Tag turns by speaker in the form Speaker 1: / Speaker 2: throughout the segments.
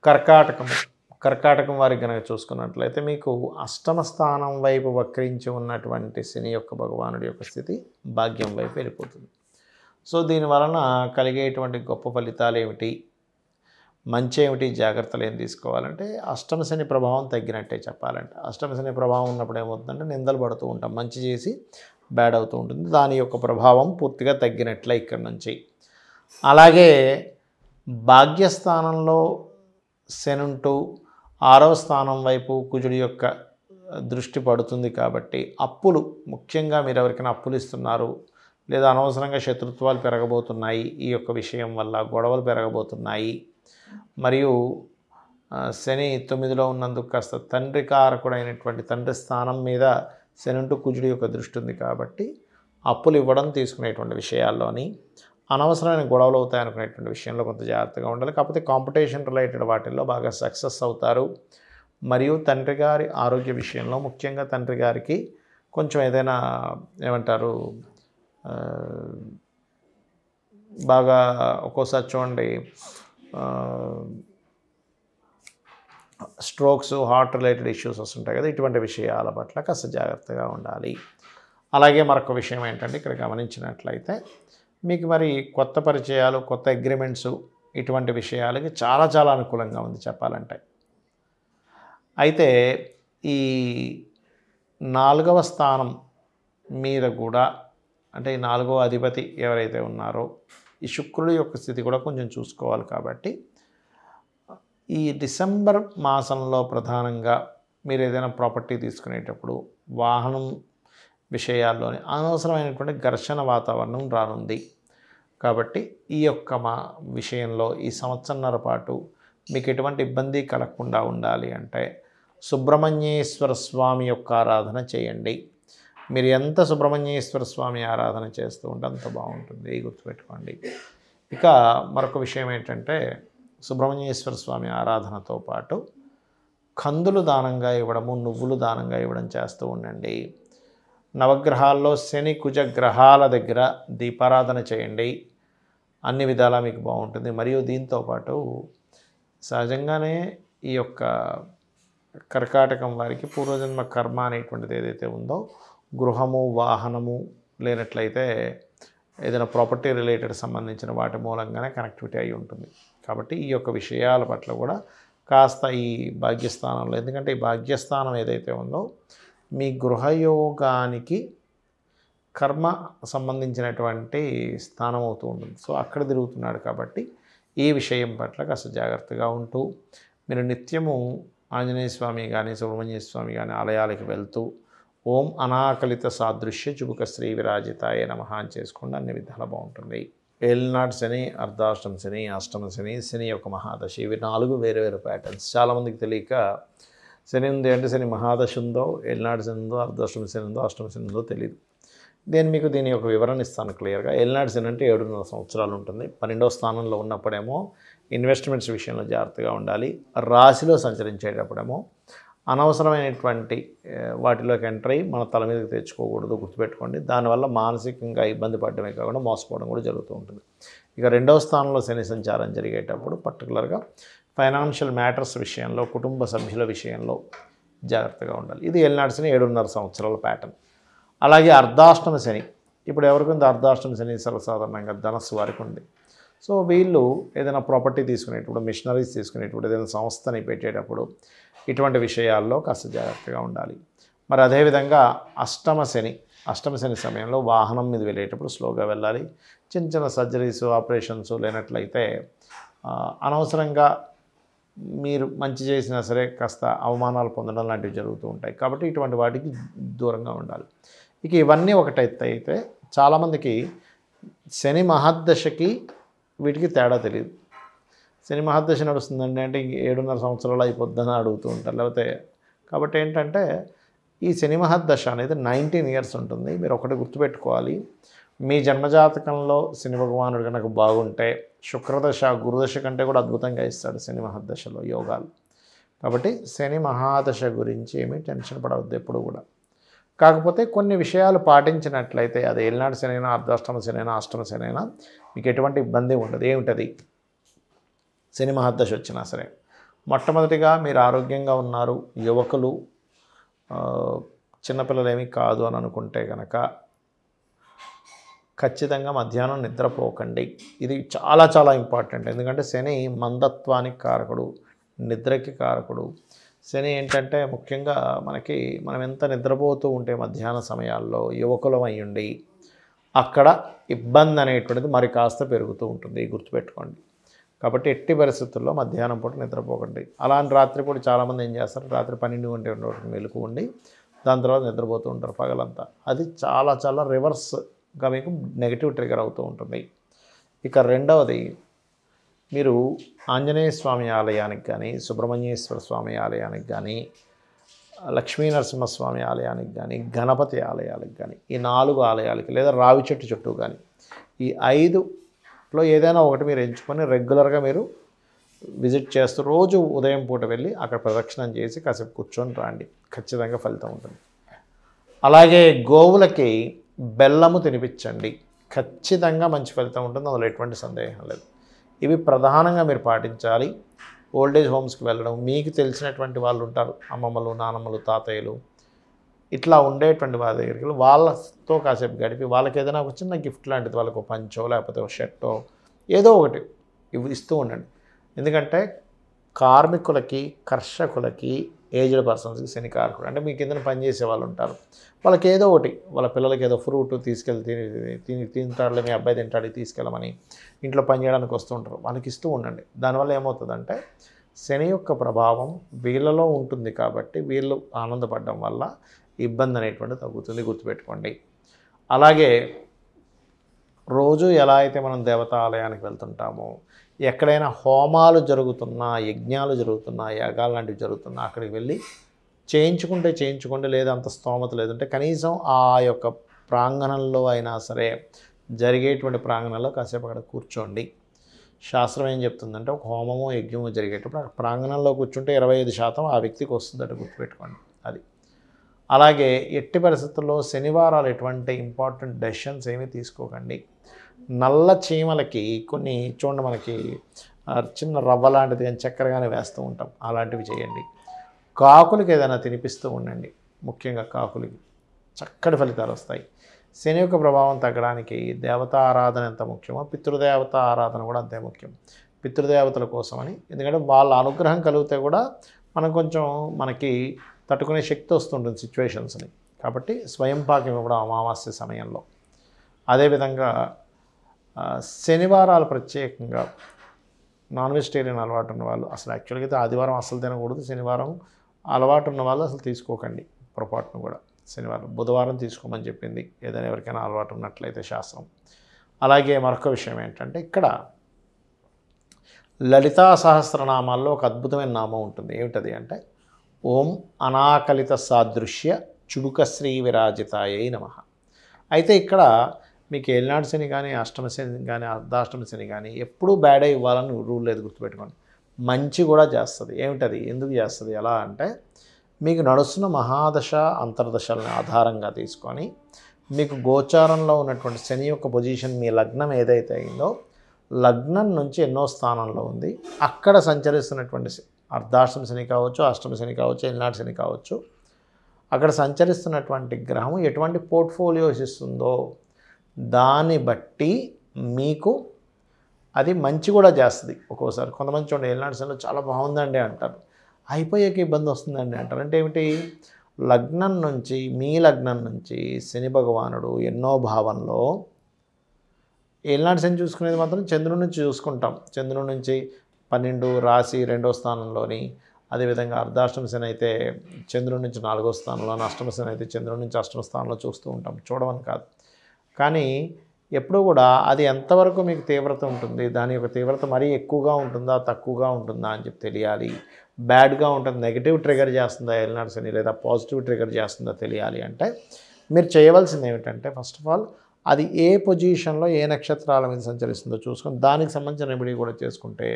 Speaker 1: కర్కాటకము కర్కాటకం వారికి కనుక చూసుకున్నట్లయితే మీకు అష్టమ స్థానం వైపు వక్రించి ఉన్నటువంటి శని యొక్క భగవానుడి యొక్క స్థితి భాగ్యం వైపు వెళ్ళిపోతుంది. సో దీని వలన కలిగేటువంటి గొప్ప ఫలితాలు ఏమిటి, మంచి ఏమిటి, జాగ్రత్తలు ఏం తీసుకోవాలంటే అష్టమ శని ప్రభావం తగ్గినట్టే చెప్పాలంటే. అష్టమ శని ప్రభావం ఉన్నప్పుడు ఏమవుతుందంటే నిందలు పడుతూ ఉంటాం, మంచి చేసి బ్యాడ్ అవుతూ ఉంటుంది. దాని యొక్క ప్రభావం పూర్తిగా తగ్గినట్లే ఇక్కడ నుంచి. అలాగే భాగ్యస్థానంలో శని ఉంటూ 6వ స్థానం వైపు కుజుడి యొక్క దృష్టి పడుతుంది కాబట్టి అప్పులు, ముఖ్యంగా మీరు ఎవరికైనా అప్పులు ఇస్తున్నారు లేదా అనవసరంగా శత్రుత్వాలు పెరగబోతున్నాయి, ఈ యొక్క విషయం వల్ల గొడవలు పెరగబోతున్నాయి. మరియు శని 9లో ఉన్నందుకు కాస్త తండ్రి కారకుడైనటువంటి తండ్రి స్థానం మీద శని ఉంటూ కుజుడి యొక్క దృష్టి ఉంది కాబట్టి అప్పులు ఇవ్వడం తీసుకునేటువంటి విషయాల్లోని అనవసరమైన గొడవలు అవుతాయనుకునేటువంటి విషయంలో కొంత జాగ్రత్తగా ఉండాలి. కాకపోతే కాంపిటీషన్ రిలేటెడ్ వాటిల్లో బాగా సక్సెస్ అవుతారు. మరియు తండ్రి గారి ఆరోగ్య విషయంలో ముఖ్యంగా తండ్రి గారికి కొంచెం ఏదైనా ఏమంటారు బాగా ఒక్కోసారి చూడండి స్ట్రోక్స్, హార్ట్ రిలేటెడ్ ఇష్యూస్ వస్తుంటాయి కదా, ఇటువంటి విషయాల పట్ల కాస్త జాగ్రత్తగా ఉండాలి. అలాగే మరొక విషయం ఏంటంటే ఇక్కడ గమనించినట్లయితే మీకు మరి కొత్త పరిచయాలు, కొత్త అగ్రిమెంట్స్, ఇటువంటి విషయాలకి చాలా చాలా అనుకూలంగా ఉంది చెప్పాలంటే. అయితే ఈ 4వ స్థానం మీద కూడా అంటే ఈ 4వ అధిపతి ఎవరైతే ఉన్నారో ఈ శుక్రుడి యొక్క స్థితి కూడా కొంచెం చూసుకోవాలి. కాబట్టి ఈ డిసెంబర్ మాసంలో ప్రధానంగా మీరు ఏదైనా ప్రాపర్టీ తీసుకునేటప్పుడు వాహనం విషయాల్లోనే అనవసరమైనటువంటి ఘర్షణ వాతావరణం రానుంది. కాబట్టి ఈ యొక్క విషయంలో ఈ సంవత్సరన్నర పాటు మీకు ఎటువంటి ఇబ్బంది కలగకుండా ఉండాలి అంటే సుబ్రహ్మణ్యేశ్వర స్వామి యొక్క ఆరాధన చేయండి. మీరు ఎంత సుబ్రహ్మణ్యేశ్వర స్వామి ఆరాధన చేస్తూ ఉంటే అంత బాగుంటుంది, గుర్తుపెట్టుకోండి. ఇక మరొక విషయం ఏంటంటే సుబ్రహ్మణ్యేశ్వర స్వామి ఆరాధనతో పాటు కందులు దానంగా ఇవ్వడము, నువ్వులు దానంగా ఇవ్వడం చేస్తూ ఉండండి. నవగ్రహాల్లో శని కుజ గ్రహాల దగ్గర దీపారాధన చేయండి, అన్ని విధాలా మీకు బాగుంటుంది. మరియు దీంతోపాటు సహజంగానే ఈ యొక్క కర్కాటకం వారికి పూర్వజన్మ కర్మ అనేటువంటిది ఏదైతే ఉందో గృహము, వాహనము లేనట్లయితే ఏదైనా ప్రాపర్టీ రిలేటెడ్ సంబంధించిన వాటి మూలంగానే కనెక్టివిటీ అయి ఉంటుంది. కాబట్టి ఈ యొక్క విషయాల పట్ల కూడా కాస్త ఈ భాగ్యస్థానంలో, ఎందుకంటే ఈ భాగ్యస్థానం ఏదైతే ఉందో మీ గృహయోగానికి కర్మ సంబంధించినటువంటి స్థానం అవుతూ ఉంటుంది. సో అక్కడ తిరుగుతున్నాడు కాబట్టి ఈ విషయం పట్ల కాస్త జాగ్రత్తగా ఉంటూ మీరు నిత్యము ఆంజనేయ స్వామి కానీ సుబ్రహ్మణ్య స్వామి కానీ ఆలయాలకు వెళ్తూ ఓం అనాకలిత సాదృశ్య చుబుక శ్రీ విరాజితాయ నమః అని చేసుకోండి, అన్ని విధాలా బాగుంటుంది. ఏలినాటి శని, అర్ధాష్టమ శని, అష్టమ శని, శని యొక్క మహాదశ, ఇవి 4 వేరు వేరు ప్యాటర్న్స్. చాలామందికి తెలియక శని ఉంది అంటే శని మహాదశ ఉందో, ఏలినాటి శని ఉందో, అర్ధాష్టమ శని ఉందో, అష్టమ శని ఉందో తెలియదు. మీకు దీని యొక్క వివరణ ఇస్తాను క్లియర్గా. ఏలినాటి శని అంటే 7.5 సంవత్సరాలు ఉంటుంది. 12వ స్థానంలో ఉన్నప్పుడేమో ఇన్వెస్ట్మెంట్స్ విషయంలో జాగ్రత్తగా ఉండాలి. రాశిలో సంచరించేటప్పుడేమో అనవసరమైనటువంటి వాటిలోకి ఎంటర్ అయ్యి మన తల మీదకి తెచ్చుకోకూడదు, గుర్తుపెట్టుకోండి. దానివల్ల మానసికంగా ఇబ్బంది పడడమే కాకుండా మోసపోవడం కూడా జరుగుతూ ఉంటుంది. ఇక 2వ స్థానంలో శని సంచారం జరిగేటప్పుడు పర్టికులర్గా ఫైనాన్షియల్ మ్యాటర్స్ విషయంలో, కుటుంబ సభ్యుల విషయంలో జాగ్రత్తగా ఉండాలి. ఇది ఏలినాటి శని 7.5 సంవత్సరాల ప్యాటర్న్. అలాగే అర్ధాష్టమ శని, ఇప్పుడు ఎవరికి ఉంది అర్ధాష్టమ శని? సర్వసాధారణంగా ధనస్సు వారికి ఉంది. సో వీళ్ళు ఏదైనా ప్రాపర్టీ తీసుకునేటప్పుడు, మిషనరీస్ తీసుకునేటప్పుడు, ఏదైనా సంస్థని పెట్టేటప్పుడు ఇటువంటి విషయాల్లో కాస్త జాగ్రత్తగా ఉండాలి. మరి అదేవిధంగా అష్టమ శని సమయంలో వాహనం మీద వెళ్ళేటప్పుడు స్లోగా వెళ్ళాలి. చిన్న చిన్న సర్జరీస్, ఆపరేషన్స్ లేనట్లయితే అనవసరంగా మీరు మంచి చేసినా సరే కాస్త అవమానాలు పొందడం లాంటివి జరుగుతూ ఉంటాయి. కాబట్టి ఇటువంటి వాటికి దూరంగా ఉండాలి. ఇక ఇవన్నీ ఒకటైతే అయితే చాలామందికి శని మహద్దశకి వీటికి తేడా తెలియదు. శని మహద్దశ నడుస్తుందండి అంటే 7.5 సంవత్సరాలు అయిపోద్దని అడుగుతూ ఉంటారు. లేకపోతే కాబట్టి ఏంటంటే ఈ శని మహద్దశ అనేది 19 ఇయర్స్ ఉంటుంది. మీరు ఒకటి గుర్తుపెట్టుకోవాలి, మీ జన్మజాతకంలో శని భగవానుడు కనుక బాగుంటే శుక్రదశ, గురుదశ కంటే కూడా అద్భుతంగా ఇస్తాడు శని మహద్దశలో యోగాలు. కాబట్టి శని మహాదశ గురించి ఏమీ టెన్షన్ పడవద్దు ఎప్పుడు కూడా. కాకపోతే కొన్ని విషయాలు పాటించినట్లయితే అది ఏలినాటి శని అయినా, అర్ధాష్టమ శని అయినా, అష్టమ శని అయినా మీకు ఎటువంటి ఇబ్బంది ఉండదు. ఏమిటది? శని మహద్దశ వచ్చినా సరే మొట్టమొదటిగా మీరు ఆరోగ్యంగా ఉన్నారు, యువకులు, చిన్నపిల్లలేమీ కాదు అని అనుకుంటే కనుక ఖచ్చితంగా మధ్యాహ్నం నిద్రపోకండి. ఇది చాలా చాలా ఇంపార్టెంట్. ఎందుకంటే శని మందత్వానికి కారకుడు, నిద్రకి కారకుడు. శని ఏంటంటే ముఖ్యంగా మనం ఎంత నిద్రపోతూ ఉంటే మధ్యాహ్న సమయాల్లో యువకులం అయ్యుండి అక్కడ ఇబ్బంది అనేటువంటిది మరి కాస్త పెరుగుతూ ఉంటుంది, గుర్తుపెట్టుకోండి. కాబట్టి ఎట్టి పరిస్థితుల్లో మధ్యాహ్నం పూట నిద్రపోకండి. అలాంటి రాత్రిపూట చాలామంది ఏం చేస్తారు, రాత్రి 12 గంటల వరకు మెలుకు ఉండి దాని తర్వాత నిద్రపోతూ ఉంటారు పగలంతా. అది చాలా చాలా రివర్స్గా మీకు నెగిటివ్ ట్రిగర్ అవుతూ ఉంటుంది. ఇక రెండవది, మీరు ఆంజనేయ స్వామి ఆలయానికి కానీ, సుబ్రహ్మణ్యేశ్వర స్వామి ఆలయానికి కానీ, లక్ష్మీ నరసింహస్వామి ఆలయానికి కానీ, గణపతి ఆలయాలకు కానీ, ఈ 4 ఆలయాలకి లేదా రావి చెట్టు చుట్టూ కానీ, ఈ 5లో ఏదైనా ఒకటి మీరు ఎంచుకొని రెగ్యులర్గా మీరు విజిట్ చేస్తూ రోజు ఉదయం పూట వెళ్ళి అక్కడ ప్రదక్షిణం చేసి కాసేపు కూర్చొని రండి. ఖచ్చితంగా ఫలితం ఉంటుంది. అలాగే గోవులకి బెల్లము తినిపించండి. ఖచ్చితంగా మంచి ఫలితం ఉంటుంది, అందులో ఎటువంటి సందేహం లేదు. ఇవి ప్రధానంగా మీరు పాటించాలి. ఓల్డేజ్ హోమ్స్కి వెళ్ళడం, మీకు తెలిసినటువంటి వాళ్ళు ఉంటారు, అమ్మమ్మలు, నానమ్మలు, తాతయ్యలు, ఇట్లా ఉండేటువంటి వాళ్ళ దగ్గరికి వాళ్ళతో కాసేపు గడిపి వాళ్ళకి ఏదైనా ఒక చిన్న గిఫ్ట్ లాంటిది, వాళ్ళకు పంచో లేకపోతే ఒక షర్టో ఏదో ఒకటి ఇస్తూ ఉండండి. ఎందుకంటే కార్మికులకి, కర్షకులకి, ఏజ్డ్ పర్సన్స్కి శని కారకుడు. అంటే మీ కింద పనిచేసే వాళ్ళు ఉంటారు, వాళ్ళకి ఏదో ఒకటి, వాళ్ళ పిల్లలకి ఏదో ఫ్రూట్ తీసుకెళ్ళి తింటాడులే, మీ అబ్బాయి తింటాడు తీసుకెళ్ళమని ఇంట్లో పని చేయడానికి వస్తూ ఉంటారు, వాళ్ళకి ఇస్తూ ఉండండి. దానివల్ల ఏమవుతుందంటే శని యొక్క ప్రభావం వీళ్ళలో ఉంటుంది కాబట్టి వీళ్ళు ఆనందపడడం వల్ల ఇబ్బంది అనేటువంటిది తగ్గుతుంది, గుర్తుపెట్టుకోండి. అలాగే రోజు ఎలా అయితే మనం దేవతా ఆలయానికి వెళ్తుంటామో, ఎక్కడైనా హోమాలు జరుగుతున్నా, యజ్ఞాలు జరుగుతున్నా, యాగాలు లాంటివి జరుగుతున్నా అక్కడికి వెళ్ళి చేయించుకోండి. లేదా అంత స్తోమత లేదంటే కనీసం ఆ యొక్క ప్రాంగణంలో అయినా సరే, జరిగేటువంటి ప్రాంగణంలో కాసేపు అక్కడ కూర్చోండి. శాస్త్రం ఏం చెప్తుందంటే ఒక హోమమో యజ్ఞమో జరిగేటప్పుడు అక్కడ ప్రాంగణంలో కూర్చుంటే 25% ఆ వ్యక్తికి వస్తుందట, గుర్తుపెట్టుకోండి. అది అలాగే ఎట్టి పరిస్థితుల్లో శనివారాలు ఎటువంటి ఇంపార్టెంట్ డెసిషన్స్ ఏమీ తీసుకోకండి. నల్ల చీమలకి కొన్ని చూడండి, మనకి చిన్న రవ్వ లాంటిది కానీ చక్కెర కానీ వేస్తూ ఉంటాం, అలాంటివి చేయండి. కాకులకి ఏదైనా తినిపిస్తూ ఉండండి, ముఖ్యంగా కాకులకి చక్కటి ఫలితాలు వస్తాయి. శని యొక్క ప్రభావం తగ్గడానికి దేవతా ఆరాధన ఎంత ముఖ్యమో పితృదేవత ఆరాధన కూడా అంతే ముఖ్యం. పితృదేవతల కోసమని, ఎందుకంటే వాళ్ళ అనుగ్రహం కలిగితే కూడా మనం కొంచెం మనకి తట్టుకునే శక్తి వస్తుంటుంది సిచ్యువేషన్స్ని. కాబట్టి స్వయం పాకం ఇవ్వడం అమావాస్య సమయంలో. అదేవిధంగా శనివారాలు ప్రత్యేకంగా నాన్ వెజిటేరియన్ అలవాటు ఉన్న వాళ్ళు, అసలు యాక్చువల్గా అయితే ఆదివారం అసలు తినకూడదు, శనివారం అలవాటు ఉన్న వాళ్ళు అసలు తీసుకోకండి పొరపాటును కూడా. శనివారం, బుధవారం తీసుకోమని చెప్పింది ఏదైనా ఎవరికైనా అలవాటు ఉన్నట్లయితే శాస్త్రం. అలాగే మరొక విషయం ఏంటంటే, ఇక్కడ లలితా సహస్రనామాల్లో ఒక అద్భుతమైన నామం ఉంటుంది. ఏమిటది అంటే ఓం అనాకలిత సాదృశ్య చుడుక శ్రీ విరాజితాయై నమః. అయితే ఇక్కడ మీకు ఏలినాడు శని కానీ, అష్టమ శని కానీ, అర్ధాష్టమ శని కానీ ఎప్పుడూ బ్యాడే ఇవ్వాలని రూల్ లేదు, గుర్తుపెట్టుకోండి. మంచి కూడా చేస్తుంది. ఏమిటది, ఎందుకు చేస్తుంది, ఎలా అంటే మీకు నడుస్తున్న మహాదశ అంతర్దశలను ఆధారంగా తీసుకొని మీకు గోచారంలో ఉన్నటువంటి శని యొక్క పొజిషన్, మీ లగ్నం ఏదైతే అయిందో లగ్నం నుంచి ఎన్నో స్థానంలో ఉంది, అక్కడ సంచరిస్తున్నటువంటి అర్ధాష్టమ శని కావచ్చు, అష్టమ శని కావచ్చు, ఏలినాడు శని కావచ్చు, అక్కడ సంచరిస్తున్నటువంటి గ్రహం ఎటువంటి పోర్ట్ఫోలియోస్ ఇస్తుందో దాన్ని బట్టి మీకు అది మంచి కూడా చేస్తుంది. ఒక్కోసారి కొంతమంది చూడండి ఏలినాడు శనిలో చాలా బాగుందండి అంటారు, అయిపోయాక ఇబ్బంది వస్తుందండి అంటారు. అంటే ఏమిటి, లగ్నం నుంచి, మీ లగ్నం నుంచి శని భగవానుడు ఎన్నో భావంలో, ఏలినాడు శని చూసుకునేది మాత్రం చంద్రుడి నుంచి చూసుకుంటాం. చంద్రుడి నుంచి 12 రాశి 2వ స్థానంలోని, అదేవిధంగా అర్ధాష్టమ శని అయితే చంద్రుడి నుంచి 4వ స్థానంలో, అష్టమ శని అయితే చంద్రుడి నుంచి 8వ స్థానంలో చూస్తూ ఉంటాం, చూడమని కాదు. కానీ ఎప్పుడూ కూడా అది ఎంతవరకు మీకు తీవ్రత ఉంటుంది, దాని యొక్క తీవ్రత మరీ ఎక్కువగా ఉంటుందా తక్కువగా ఉంటుందా అని చెప్పి తెలియాలి. బ్యాడ్గా ఉంటుంది, నెగిటివ్ ట్రిగర్ చేస్తుందా ఏలినాడు శని, లేదా పాజిటివ్ ట్రిగర్ చేస్తుందా తెలియాలి అంటే మీరు చేయవలసింది ఏమిటంటే, ఫస్ట్ ఆఫ్ ఆల్ అది ఏ పొజిషన్లో ఏ నక్షత్రాల మీద సంచరిస్తుందో చూసుకొని దానికి సంబంధించిన రెమెడీ కూడా చేసుకుంటే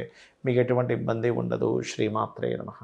Speaker 1: మీకు ఎటువంటి ఇబ్బంది ఉండదు. శ్రీమాత్రే నమః.